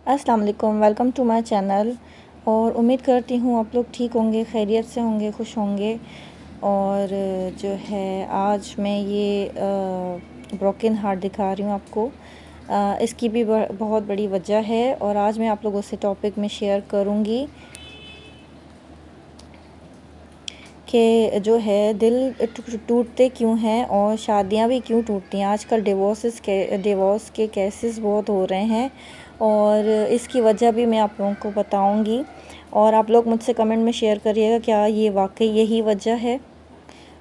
अस्सलाम वालेकुम, welcome to my channel. और उम्मीद करती हूँ आप लोग ठीक होंगे, खैरियत से होंगे, खुश होंगे। और जो है आज मैं ये ब्रोकन हार्ट दिखा रही हूँ आपको। इसकी भी बहुत बड़ी वजह है और आज मैं आप लोगों से टॉपिक में शेयर करूँगी कि जो है दिल टूटते क्यों हैं और शादियां भी क्यों टूटती हैं। आजकल डिवोर्स के केसेस बहुत हो रहे हैं और इसकी वजह भी मैं आप लोगों को बताऊंगी। और आप लोग मुझसे कमेंट में शेयर करिएगा क्या ये वाकई यही वजह है।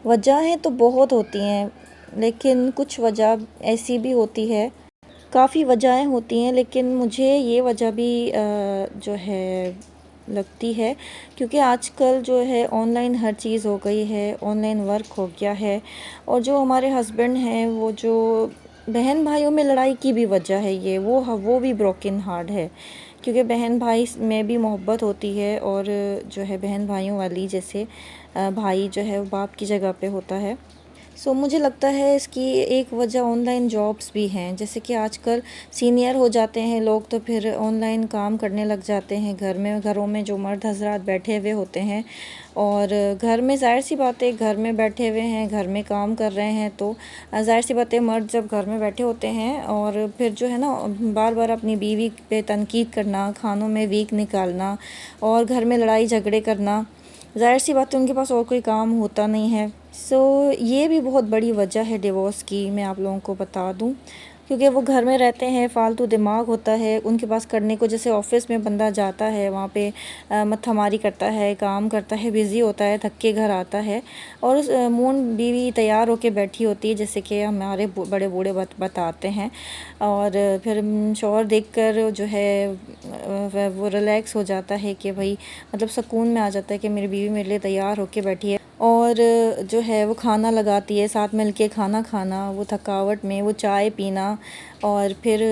वजहें तो बहुत होती हैं, लेकिन कुछ वजह ऐसी भी होती है, काफ़ी वजहें होती हैं, लेकिन मुझे ये वजह भी जो है लगती है, क्योंकि आजकल जो है ऑनलाइन हर चीज़ हो गई है, ऑनलाइन वर्क हो गया है। और जो हमारे हस्बैंड हैं, वो जो बहन भाइयों में लड़ाई की भी वजह है ये, वो भी ब्रोकन हार्ट है, क्योंकि बहन भाई में भी मोहब्बत होती है। और जो है बहन भाइयों वाली, जैसे भाई जो है वो बाप की जगह पे होता है। मुझे लगता है इसकी एक वजह ऑनलाइन जॉब्स भी हैं, जैसे कि आजकल सीनियर हो जाते हैं लोग तो फिर ऑनलाइन काम करने लग जाते हैं घरों में जो मर्द हजरात बैठे हुए होते हैं। और घर में ज़ाहिर सी बात है, घर में बैठे हुए हैं, घर में काम कर रहे हैं, तो ज़ाहिर सी बात है मर्द जब घर में बैठे होते हैं और फिर जो है ना बार बार अपनी बीवी पे तनकीद करना, खानों में वीक निकालना और घर में लड़ाई झगड़े करना, ज़ाहिर सी बात है उनके पास और कोई काम होता नहीं है। ये भी बहुत बड़ी वजह है डिवोर्स की, मैं आप लोगों को बता दूं, क्योंकि वो घर में रहते हैं, फालतू दिमाग होता है उनके पास करने को। जैसे ऑफिस में बंदा जाता है, वहाँ पे मत्थामारी करता है, काम करता है, बिज़ी होता है, थक के घर आता है और उस मून बीवी तैयार होके बैठी होती है, जैसे कि हमारे बड़े बूढ़े बताते हैं। और फिर शौहर देखकर जो है वो रिलैक्स हो जाता है कि भाई, मतलब सुकून में आ जाता है कि मेरी बीवी मेरे लिए तैयार होके बैठी है। और जो है वो खाना लगाती है, साथ मिल के खाना खाना, वो थकावट में वो चाय पीना, और फिर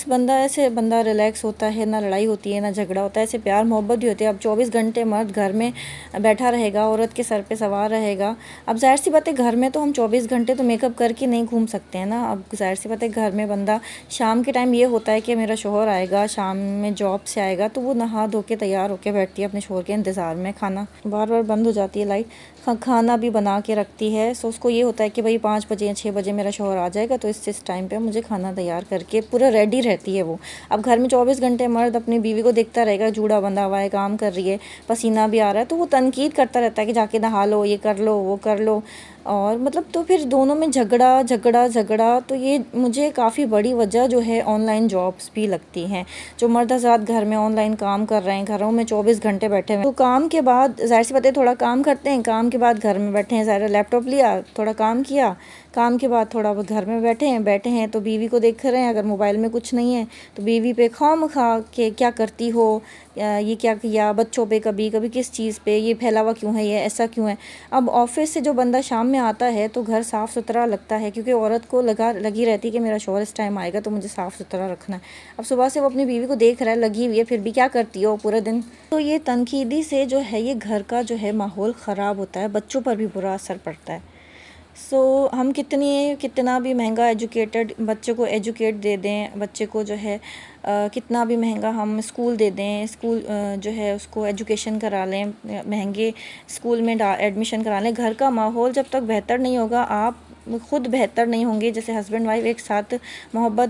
बंदा रिलैक्स होता है, ना लड़ाई होती है, ना झगड़ा होता है, ऐसे प्यार मोहब्बत भी होती है। अब 24 घंटे मर्द घर में बैठा रहेगा, औरत के सर पे सवार रहेगा। अब ज़ाहिर सी बात है घर में तो हम 24 घंटे तो मेकअप करके नहीं घूम सकते हैं ना। अब ज़ाहिर सी बात है घर में बंदा शाम के टाइम ये होता है कि मेरा शोहर आएगा, शाम में जॉब से आएगा, तो वो नहा धो के तैयार होके बैठती है अपने शोहर के इंतज़ार में। खाना बार बार बंद हो जाती है लाइट, खाना भी बना के रखती है। उसको ये होता है कि भाई 5 बजे या 6 बजे मेरा शोहर आ जाएगा, तो इस टाइम पे मुझे खाना तैयार करके पूरा रेडी रहती है वो। अब घर में 24 घंटे मर्द अपनी बीवी को देखता रहेगा, जूड़ा बंधा हुआ है, काम कर रही है, पसीना भी आ रहा है, तो वो तनकीद करता रहता है कि जाके नहा लो, ये कर लो, वो कर लो। और मतलब तो फिर दोनों में झगड़ा झगड़ा झगड़ा, तो ये मुझे काफ़ी बड़ी वजह जो है ऑनलाइन जॉब्स भी लगती हैं। जो मर्द हज़रात घर में ऑनलाइन काम कर रहे हैं, घरों में 24 घंटे बैठे हुए हैं, तो काम के बाद ज़ाहिर सी बात है थोड़ा काम करते हैं, काम के बाद घर में बैठे हैं, ज़ाहिर लैपटॉप लिया, थोड़ा काम किया, काम के बाद थोड़ा घर में बैठे हैं तो बीवी को देख रहे हैं। अगर मोबाइल में कुछ नहीं है तो बीवी पे खामखा के क्या करती हो, ये क्या किया, बच्चों पे कभी कभी किस चीज़ पे, ये फैला हुआ क्यों है, ये ऐसा क्यों है। अब ऑफिस से जो बंदा शाम में आता है तो घर साफ़ सुथरा लगता है, क्योंकि औरत को लगी रहती है कि मेरा शौहर इस टाइम आएगा तो मुझे साफ़ सुथरा रखना है। अब सुबह से वो अपनी बीवी को देख रहा है, लगी हुई है, फिर भी क्या करती हो पूरा दिन। तो ये तनकीदी से जो है ये घर का जो है माहौल ख़राब होता है, बच्चों पर भी बुरा असर पड़ता है। हम कितना भी महंगा एजुकेटेड बच्चे को एजुकेट दे दें, बच्चे को जो है कितना भी महंगा हम स्कूल दे दें, स्कूल जो है उसको एजुकेशन करा लें, महंगे स्कूल में एडमिशन करा लें, घर का माहौल जब तक बेहतर नहीं होगा, आप खुद बेहतर नहीं होंगे। जैसे हस्बैंड वाइफ एक साथ मोहब्बत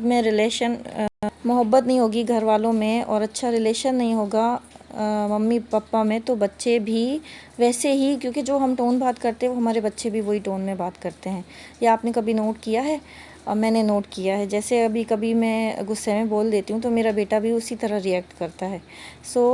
नहीं होगी घर वालों में, और अच्छा रिलेशन नहीं होगा मम्मी पापा में, तो बच्चे भी वैसे ही, क्योंकि जो हम टोन बात करते हैं वो हमारे बच्चे भी वही टोन में बात करते हैं। या आपने कभी नोट किया है? मैंने नोट किया है, जैसे अभी कभी मैं गुस्से में बोल देती हूँ तो मेरा बेटा भी उसी तरह रिएक्ट करता है।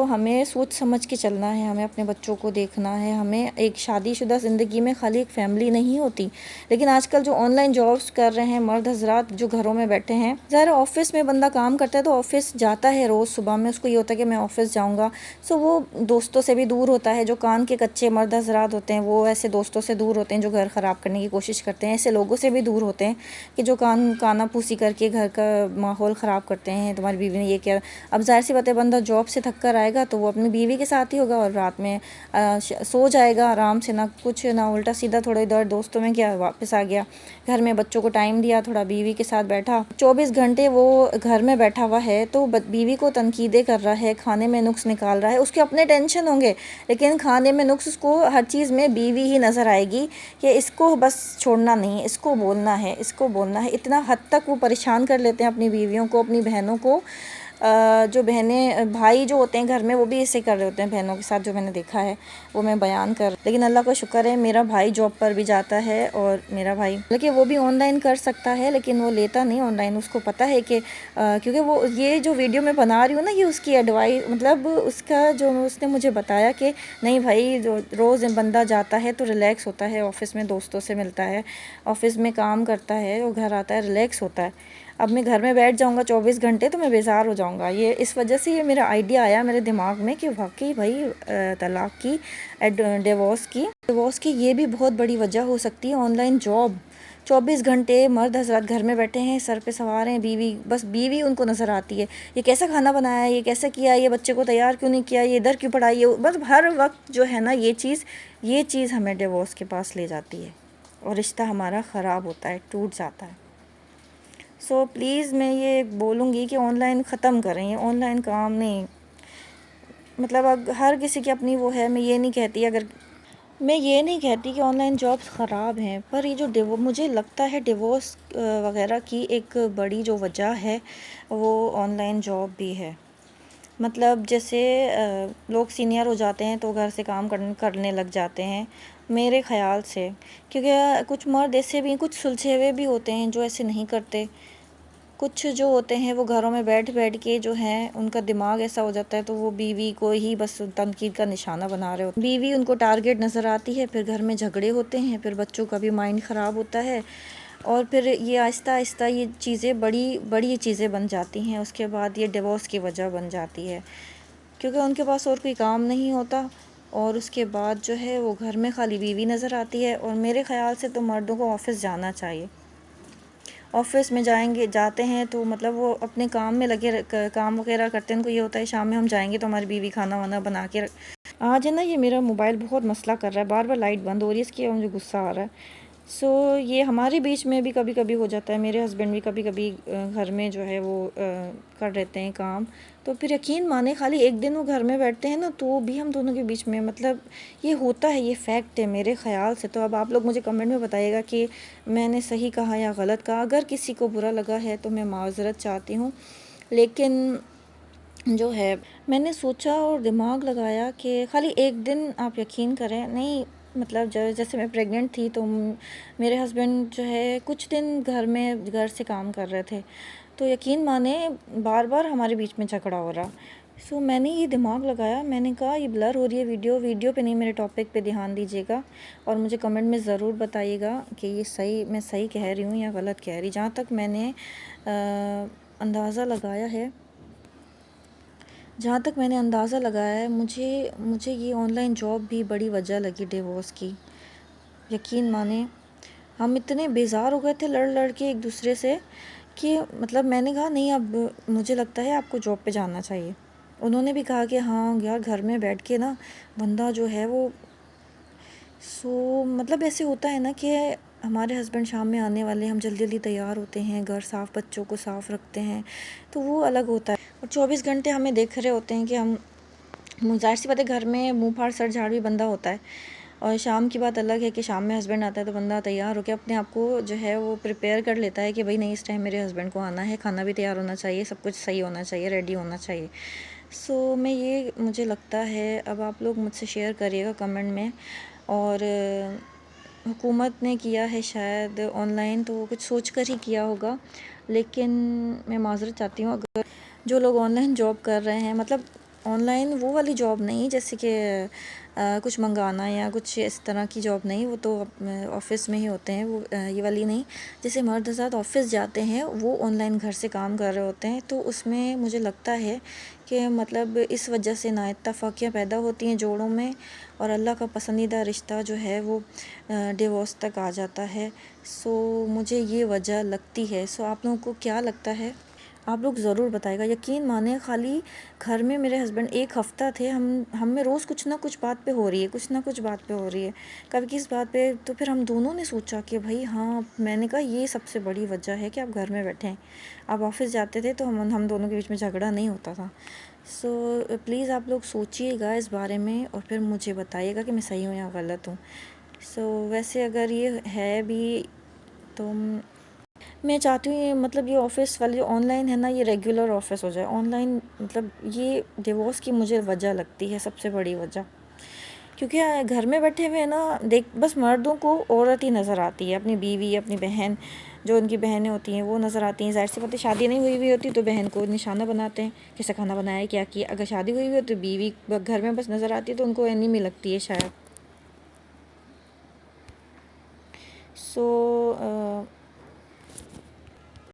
हमें सोच समझ के चलना है, हमें अपने बच्चों को देखना है। हमें एक शादीशुदा ज़िंदगी में खाली एक फ़ैमिली नहीं होती, लेकिन आजकल जो ऑनलाइन जॉब्स कर रहे हैं मर्द हजरात जो घरों में बैठे हैं, ज़रा ऑफिस में बंदा काम करता है तो ऑफिस जाता है रोज़ सुबह में, उसको ये होता है कि मैं ऑफिस जाऊँगा। वो दोस्तों से भी दूर होता है। जो कान के कच्चे मर्द हजरात होते हैं वो ऐसे दोस्तों से दूर होते हैं जो घर ख़राब करने की कोशिश करते हैं, ऐसे लोगों से भी दूर होते हैं कि जो कानापूसी करके घर का माहौल ख़राब करते हैं, तुम्हारी बीवी ने ये किया। अब ज़ाहिर सी बात है, बंदा जॉब से थक कर आएगा तो वो अपनी बीवी के साथ ही होगा और रात में सो जाएगा आराम से, ना कुछ ना उल्टा सीधा थोड़ा इधर दोस्तों में क्या, वापस आ गया घर में, बच्चों को टाइम दिया, थोड़ा बीवी के साथ बैठा। 24 घंटे वो घर में बैठा हुआ है तो बीवी को तनकीदें कर रहा है, खाने में नुक्स निकाल रहा है, उसके अपने टेंशन होंगे लेकिन खाने में नुक्स उसको हर चीज़ में बीवी ही नज़र आएगी कि इसको बस छोड़ना नहीं है, इसको बोलना है, इसको बोलना है। इतना हद तक वो परेशान कर लेते हैं अपनी बीवियों को, अपनी बहनों को। जो बहनें भाई जो होते हैं घर में वो भी ऐसे कर रहे होते हैं बहनों के साथ, जो मैंने देखा है वो मैं बयान कर। लेकिन अल्लाह का शुक्र है, मेरा भाई जॉब पर भी जाता है और मेरा भाई लेकिन वो भी ऑनलाइन कर सकता है, लेकिन वो लेता नहीं ऑनलाइन। उसको पता है कि क्योंकि वो ये जो वीडियो मैं बना रही हूँ ना, ये उसकी एडवाइस, मतलब उसका जो उसने मुझे बताया कि नहीं भाई, जो रोज़ बंदा जाता है तो रिलैक्स होता है, ऑफ़िस में दोस्तों से मिलता है, ऑफ़िस में काम करता है, वो घर आता है रिलैक्स होता है। अब मैं घर में बैठ जाऊंगा 24 घंटे तो मैं बेजार हो जाऊंगा। ये इस वजह से ये मेरा आइडिया आया मेरे दिमाग में कि वाकई भाई तलाक की, डिवोर्स की ये भी बहुत बड़ी वजह हो सकती है ऑनलाइन जॉब। 24 घंटे मर्द हजरात घर में बैठे हैं, सर पे सवार हैं, बीवी बस बीवी उनको नज़र आती है, ये कैसा खाना बनाया, ये कैसे किया, ये बच्चे को तैयार क्यों नहीं किया, ये इधर क्यों पढ़ाई, बस हर वक्त जो है ना ये चीज़ हमें डिवोर्स के पास ले जाती है और रिश्ता हमारा ख़राब होता है, टूट जाता है। सो प्लीज़ मैं ये बोलूँगी कि ऑनलाइन ख़त्म करें, ये ऑनलाइन काम नहीं, मतलब हर किसी की अपनी वो है। मैं ये नहीं कहती कि ऑनलाइन जॉब्स ख़राब हैं, पर ये जो मुझे लगता है डिवोर्स वगैरह की एक बड़ी जो वजह है वो ऑनलाइन जॉब भी है। मतलब जैसे लोग सीनियर हो जाते हैं तो घर से काम करने लग जाते हैं मेरे ख़्याल से, क्योंकि कुछ मर्द ऐसे भी, कुछ सुलझे हुए भी होते हैं जो ऐसे नहीं करते। कुछ जो होते हैं वो घरों में बैठ के जो हैं उनका दिमाग ऐसा हो जाता है तो वो बीवी को ही बस तनकीद का निशाना बना रहे होते हैं, बीवी उनको टारगेट नज़र आती है, फिर घर में झगड़े होते हैं, फिर बच्चों का भी माइंड ख़राब होता है और फिर ये आहिस्ता आहिस्ता ये चीज़ें बड़ी चीज़ें बन जाती हैं। उसके बाद ये डिवोर्स की वजह बन जाती है क्योंकि उनके पास और कोई काम नहीं होता और उसके बाद जो है वो घर में खाली बीवी नज़र आती है। और मेरे ख़्याल से तो मर्दों को ऑफ़िस जाना चाहिए, ऑफ़िस में जाते हैं तो मतलब वो अपने काम में लगे, काम वगैरह करते हैं। उनको ये होता है शाम में हम जाएंगे तो हमारी बीवी खाना वाना बना के आज है ना। ये मेरा मोबाइल बहुत मसला कर रहा है, बार बार लाइट बंद हो रही है इसकी और मुझे गुस्सा आ रहा है। ये हमारे बीच में भी कभी कभी हो जाता है, मेरे हस्बैंड भी कभी कभी घर में जो है वो कर रहते हैं काम, तो फिर यकीन माने खाली एक दिन वो घर में बैठते हैं ना तो भी हम दोनों के बीच में मतलब ये होता है, ये फैक्ट है मेरे ख़्याल से। तो अब आप लोग मुझे कमेंट में बताइएगा कि मैंने सही कहा या गलत कहा। अगर किसी को बुरा लगा है तो मैं माज़रत चाहती हूँ, लेकिन जो है मैंने सोचा और दिमाग लगाया कि खाली एक दिन, आप यकीन करें नहीं, मतलब जैसे मैं प्रेग्नेंट थी तो मेरे हस्बैंड जो है कुछ दिन घर से काम कर रहे थे, तो यकीन माने बार बार हमारे बीच में झगड़ा हो रहा। मैंने ये दिमाग लगाया, मैंने कहा ये ब्लर हो रही है वीडियो पे नहीं, मेरे टॉपिक पे ध्यान दीजिएगा और मुझे कमेंट में ज़रूर बताइएगा कि मैं सही कह रही हूँ या गलत कह रही। जहाँ तक मैंने अंदाज़ा लगाया है, मुझे ये ऑनलाइन जॉब भी बड़ी वजह लगी डिवोर्स की। यकीन माने हम इतने बेजार हो गए थे लड़ के एक दूसरे से कि मतलब मैंने कहा नहीं, अब मुझे लगता है आपको जॉब पे जाना चाहिए। उन्होंने भी कहा कि हाँ यार, घर में बैठ के ना बंदा जो है वो मतलब ऐसे होता है ना कि हमारे हस्बैंड शाम में आने वाले, हम जल्दी जल्दी तैयार होते हैं, घर साफ़, बच्चों को साफ़ रखते हैं, तो वो अलग होता है। और 24 घंटे हमें देख रहे होते हैं कि हम, ज़ाहिर सी बात है घर में मुंह फाड़ सर झाड़ भी बंदा होता है। और शाम की बात अलग है कि शाम में हस्बैंड आता है तो बंदा तैयार होकर अपने आप को जो है वो प्रिपेयर कर लेता है कि भाई नहीं, इस टाइम मेरे हस्बैंड को आना है, खाना भी तैयार होना चाहिए, सब कुछ सही होना चाहिए, रेडी होना चाहिए। मुझे लगता है, अब आप लोग मुझसे शेयर करिएगा कमेंट में। और हुकूमत ने किया है शायद ऑनलाइन, तो वो कुछ सोच कर ही किया होगा, लेकिन मैं माज़रत चाहती हूँ अगर जो लोग ऑनलाइन जॉब कर रहे हैं, मतलब ऑनलाइन वो वाली जॉब नहीं, जैसे कि कुछ मंगाना या कुछ इस तरह की जॉब नहीं, वो तो ऑफ़िस में ही होते हैं वो, ये वाली नहीं। जैसे मर्द हज़रात ऑफ़िस जाते हैं वो ऑनलाइन घर से काम कर रहे होते हैं, तो उसमें मुझे लगता है कि मतलब इस वजह से नाइत्तेफ़ाकियाँ पैदा होती हैं जोड़ों में, और अल्लाह का पसंदीदा रिश्ता जो है वो डिवोर्स तक आ जाता है। सो मुझे ये वजह लगती है। सो आप लोगों को क्या लगता है? आप लोग ज़रूर बताइएगा। यकीन माने खाली घर में मेरे हस्बैंड 1 हफ़्ता थे, हम में रोज़ कुछ ना कुछ बात पे हो रही है, कुछ ना कुछ बात पे हो रही है, कभी किस बात पे। तो फिर हम दोनों ने सोचा कि भाई हाँ, मैंने कहा ये सबसे बड़ी वजह है कि आप घर में बैठे हैं। आप ऑफ़िस जाते थे तो हम दोनों के बीच में झगड़ा नहीं होता था। सो प्लीज़ आप लोग सोचिएगा इस बारे में और फिर मुझे बताइएगा कि मैं सही हूँ या गलत हूँ। सो वैसे अगर ये है भी तो मैं चाहती हूँ ये मतलब ये ऑफ़िस वाले जो ऑनलाइन है ना, ये रेगुलर ऑफ़िस हो जाए। ऑनलाइन मतलब ये डिवोर्स की मुझे वजह लगती है सबसे बड़ी वजह, क्योंकि घर में बैठे हुए ना देख बस मर्दों को औरत ही नज़र आती है, अपनी बीवी, अपनी बहन, जो उनकी बहनें होती हैं वो नज़र आती हैं। ज़ाहिर सी बात है, शादी नहीं हुई हुई होती तो बहन को निशाना बनाते हैं, कैसे खाना बनाया, क्या किया। अगर शादी हुई हुई हो तो बीवी घर में बस नज़र आती है, तो उनको एनिमी लगती है शायद। सो